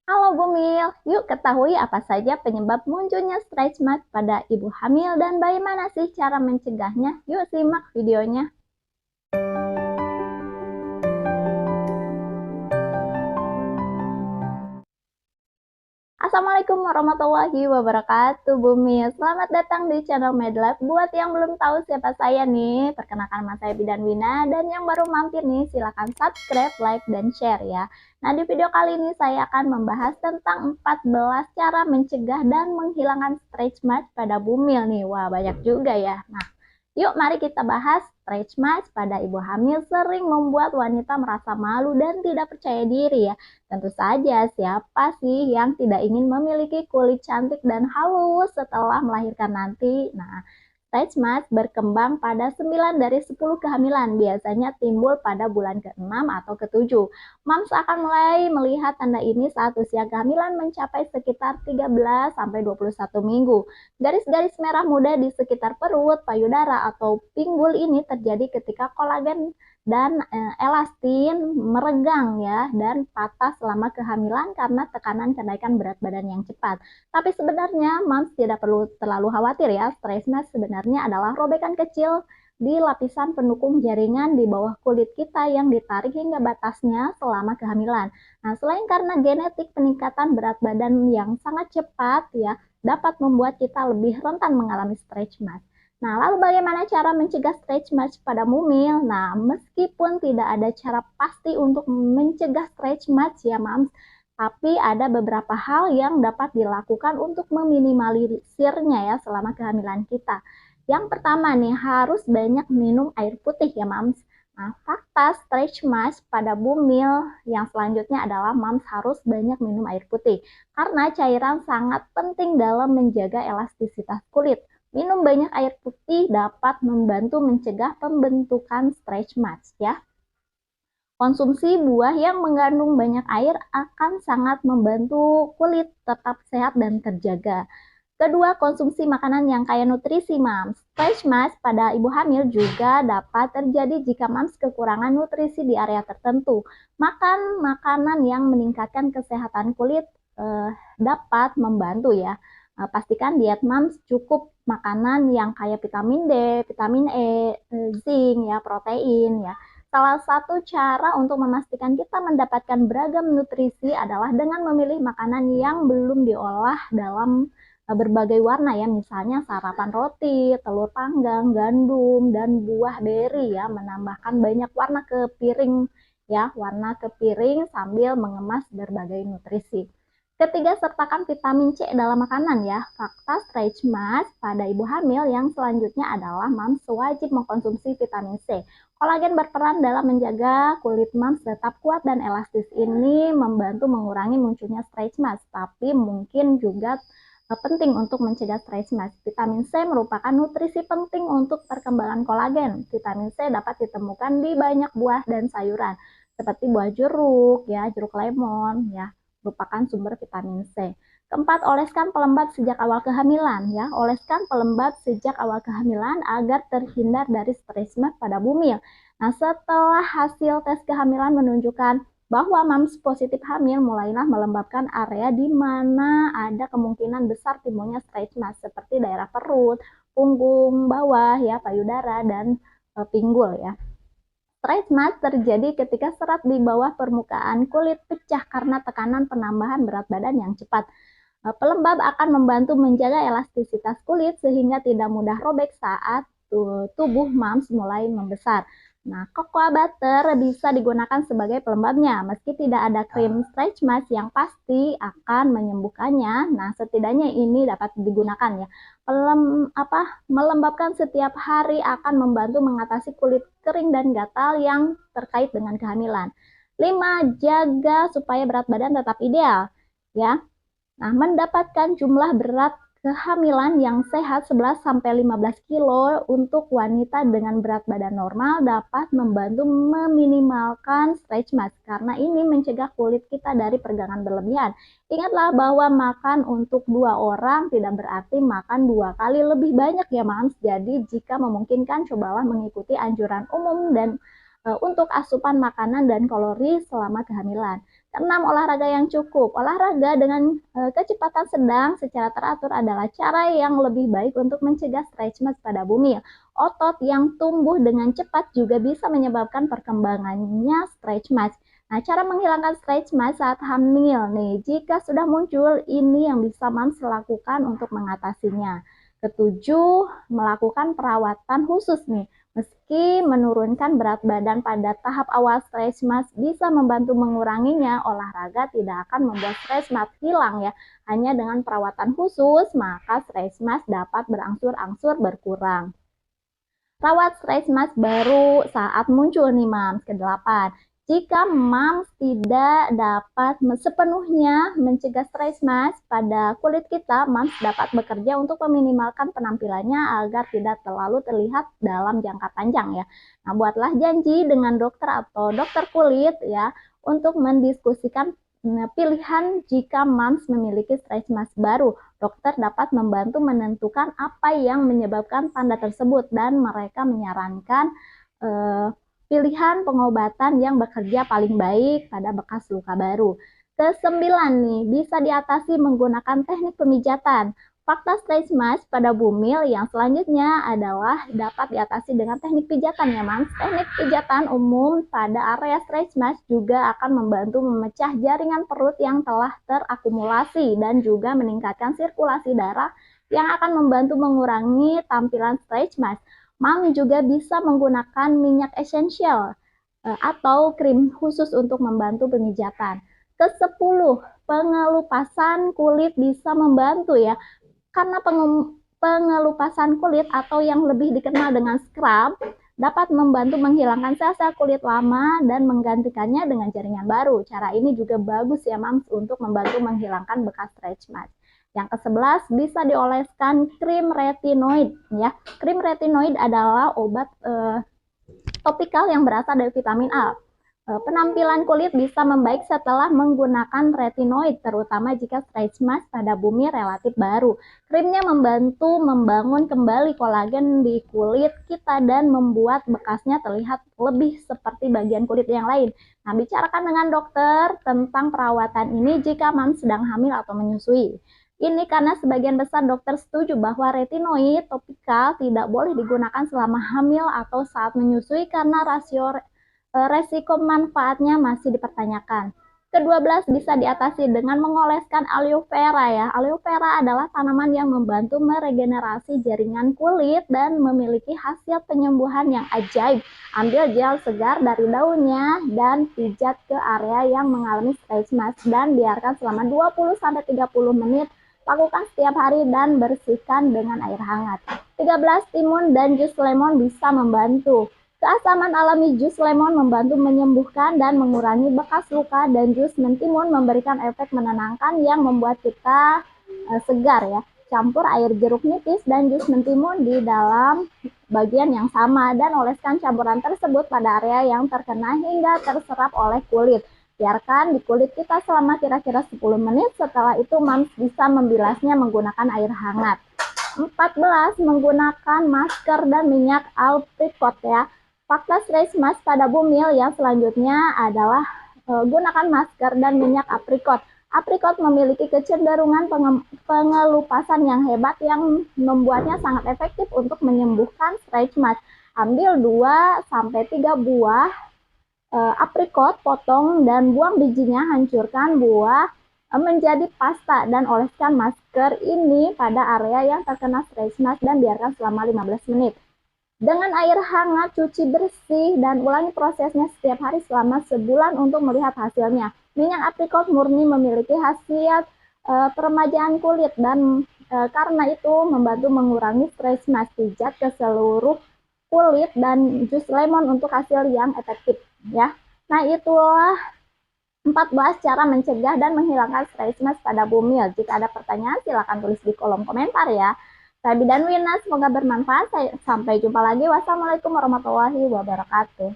Halo Bumil, yuk ketahui apa saja penyebab munculnya stretch mark pada ibu hamil dan bagaimana sih cara mencegahnya? Yuk simak videonya. Assalamualaikum warahmatullahi wabarakatuh Bumil. Selamat datang di channel Medlab. Buat yang belum tahu siapa saya nih, perkenalkan nama saya Bidan Wina. Dan yang baru mampir nih, silahkan subscribe, like, dan share ya. Nah di video kali ini saya akan membahas tentang 14 cara mencegah dan menghilangkan stretch mark pada Bumil nih. Wah banyak juga ya. Nah yuk mari kita bahas. Stretch marks pada ibu hamil sering membuat wanita merasa malu dan tidak percaya diri ya. Tentu saja siapa sih yang tidak ingin memiliki kulit cantik dan halus setelah melahirkan nanti. Nah, stretch marks berkembang pada 9 dari 10 kehamilan, biasanya timbul pada bulan ke-6 atau ke-7. Moms akan mulai melihat tanda ini saat usia kehamilan mencapai sekitar 13 sampai 21 minggu. Garis-garis merah muda di sekitar perut, payudara, atau pinggul ini terjadi ketika kolagen dan elastin meregang ya dan patah selama kehamilan karena tekanan kenaikan berat badan yang cepat. Tapi sebenarnya moms tidak perlu terlalu khawatir ya. Stretch mark sebenarnya adalah robekan kecil di lapisan pendukung jaringan di bawah kulit kita yang ditarik hingga batasnya selama kehamilan. Nah, selain karena genetik, peningkatan berat badan yang sangat cepat ya dapat membuat kita lebih rentan mengalami stretch mark. Nah, lalu bagaimana cara mencegah stretch marks pada mumil? Nah, meskipun tidak ada cara pasti untuk mencegah stretch marks ya, Mams, tapi ada beberapa hal yang dapat dilakukan untuk meminimalisirnya ya selama kehamilan kita. Yang pertama nih, harus banyak minum air putih ya, Mams. Nah, fakta stretch marks pada bumil yang selanjutnya adalah Mams harus banyak minum air putih karena cairan sangat penting dalam menjaga elastisitas kulit. Minum banyak air putih dapat membantu mencegah pembentukan stretch marks ya. Konsumsi buah yang mengandung banyak air akan sangat membantu kulit tetap sehat dan terjaga. Kedua, konsumsi makanan yang kaya nutrisi, Mams. Stretch marks pada ibu hamil juga dapat terjadi jika Mams kekurangan nutrisi di area tertentu. Makan makanan yang meningkatkan kesehatan kulit dapat membantu ya. Pastikan diet Mams cukup makanan yang kaya vitamin D, vitamin E, zinc ya, protein ya. Salah satu cara untuk memastikan kita mendapatkan beragam nutrisi adalah dengan memilih makanan yang belum diolah dalam berbagai warna ya, misalnya sarapan roti, telur panggang, gandum, dan buah beri ya, menambahkan banyak warna ke piring ya, warna ke piring sambil mengemas berbagai nutrisi. Ketiga, sertakan vitamin C dalam makanan ya. Fakta stretch marks pada ibu hamil yang selanjutnya adalah Mams wajib mengkonsumsi vitamin C. Kolagen berperan dalam menjaga kulit Mams tetap kuat dan elastis. Ini membantu mengurangi munculnya stretch marks, tapi mungkin juga penting untuk mencegah stretch marks. Vitamin C merupakan nutrisi penting untuk perkembangan kolagen. Vitamin C dapat ditemukan di banyak buah dan sayuran seperti buah jeruk ya, jeruk lemon ya, merupakan sumber vitamin C. Keempat, oleskan pelembab sejak awal kehamilan ya. Oleskan pelembab sejak awal kehamilan agar terhindar dari stretch mark pada bumil. Nah, setelah hasil tes kehamilan menunjukkan bahwa Mams positif hamil, mulailah melembabkan area di mana ada kemungkinan besar timbulnya stretch mark seperti daerah perut, punggung bawah ya, payudara dan pinggul ya. Stretch mark terjadi ketika serat di bawah permukaan kulit pecah karena tekanan penambahan berat badan yang cepat. Pelembab akan membantu menjaga elastisitas kulit sehingga tidak mudah robek saat tubuh Mams mulai membesar. Nah, cocoa butter bisa digunakan sebagai pelembabnya. Meski tidak ada krim stretch mark yang pasti akan menyembuhkannya, nah setidaknya ini dapat digunakan ya. Melembabkan setiap hari akan membantu mengatasi kulit kering dan gatal yang terkait dengan kehamilan. 5. Jaga supaya berat badan tetap ideal ya. Nah, mendapatkan jumlah berat kehamilan yang sehat 11-15 kilo untuk wanita dengan berat badan normal dapat membantu meminimalkan stretch marks karena ini mencegah kulit kita dari peregangan berlebihan. Ingatlah bahwa makan untuk 2 orang tidak berarti makan 2 kali lebih banyak ya Mams. Jadi jika memungkinkan cobalah mengikuti anjuran umum dan untuk asupan makanan dan kalori selama kehamilan. Keenam, olahraga yang cukup. Olahraga dengan kecepatan sedang secara teratur adalah cara yang lebih baik untuk mencegah stretch marks pada bumil. Otot yang tumbuh dengan cepat juga bisa menyebabkan perkembangannya stretch marks. Nah, cara menghilangkan stretch marks saat hamil nih, jika sudah muncul, ini yang bisa moms lakukan untuk mengatasinya. Ketujuh, melakukan perawatan khusus nih. Meski menurunkan berat badan pada tahap awal, stretch marks bisa membantu menguranginya. Olahraga tidak akan membuat stretch marks hilang ya. Hanya dengan perawatan khusus, maka stretch marks dapat berangsur-angsur berkurang. Rawat stretch marks baru saat muncul nih mams. Kedelapan, jika mams tidak dapat sepenuhnya mencegah stretch marks pada kulit kita, mams dapat bekerja untuk meminimalkan penampilannya agar tidak terlalu terlihat dalam jangka panjang ya. Nah, buatlah janji dengan dokter atau dokter kulit ya untuk mendiskusikan pilihan jika mams memiliki stretch marks baru. Dokter dapat membantu menentukan apa yang menyebabkan tanda tersebut dan mereka menyarankan pilihan pengobatan yang bekerja paling baik pada bekas luka baru. Kesembilan nih, bisa diatasi menggunakan teknik pemijatan. Fakta stretch marks pada bumil yang selanjutnya adalah dapat diatasi dengan teknik pijatan ya mams. Teknik pijatan umum pada area stretch marks juga akan membantu memecah jaringan perut yang telah terakumulasi dan juga meningkatkan sirkulasi darah yang akan membantu mengurangi tampilan stretch marks. Mom juga bisa menggunakan minyak esensial atau krim khusus untuk membantu pemijatan. Ke-10, pengelupasan kulit bisa membantu ya. Karena pengelupasan kulit atau yang lebih dikenal dengan scrub dapat membantu menghilangkan sel-sel kulit lama dan menggantikannya dengan jaringan baru. Cara ini juga bagus ya mams untuk membantu menghilangkan bekas stretch marks. Yang ke-11, bisa dioleskan krim retinoid ya. Krim retinoid adalah obat topikal yang berasal dari vitamin A. Penampilan kulit bisa membaik setelah menggunakan retinoid, terutama jika stretch marks pada bumi relatif baru. Krimnya membantu membangun kembali kolagen di kulit kita dan membuat bekasnya terlihat lebih seperti bagian kulit yang lain. Nah, bicarakan dengan dokter tentang perawatan ini jika mams sedang hamil atau menyusui. Ini karena sebagian besar dokter setuju bahwa retinoid topikal tidak boleh digunakan selama hamil atau saat menyusui karena resiko manfaatnya masih dipertanyakan. Ke-12, bisa diatasi dengan mengoleskan aloe vera ya. Aloe vera adalah tanaman yang membantu meregenerasi jaringan kulit dan memiliki hasil penyembuhan yang ajaib. Ambil gel segar dari daunnya dan pijat ke area yang mengalami stretch marks dan biarkan selama 20-30 menit. Lakukan setiap hari dan bersihkan dengan air hangat. 13, timun dan jus lemon bisa membantu. Keasaman alami jus lemon membantu menyembuhkan dan mengurangi bekas luka dan jus mentimun memberikan efek menenangkan yang membuat kita segar ya. Campur air jeruk nipis dan jus mentimun di dalam bagian yang sama dan oleskan campuran tersebut pada area yang terkena hingga terserap oleh kulit. Biarkan di kulit kita selama kira-kira 10 menit, setelah itu mams bisa membilasnya menggunakan air hangat. 14, menggunakan masker dan minyak aprikot ya. Fakta stretch marks pada bumil yang selanjutnya adalah gunakan masker dan minyak aprikot. Aprikot memiliki kecenderungan pengelupasan yang hebat yang membuatnya sangat efektif untuk menyembuhkan stretch marks. Ambil 2-3 buah aprikot, potong dan buang bijinya, hancurkan buah menjadi pasta dan oleskan masker ini pada area yang terkena stretch marks dan biarkan selama 15 menit. Dengan air hangat, cuci bersih dan ulangi prosesnya setiap hari selama sebulan untuk melihat hasilnya. Minyak aprikot murni memiliki khasiat peremajaan kulit dan karena itu membantu mengurangi stretch marks. Pijat ke seluruh kulit dan jus lemon untuk hasil yang efektif ya. Nah, itulah 14 cara mencegah dan menghilangkan stretch marks pada bumil. Jika ada pertanyaan silakan tulis di kolom komentar ya. Saya Bidan Wina, semoga bermanfaat. Sampai jumpa lagi. Wassalamualaikum warahmatullahi wabarakatuh.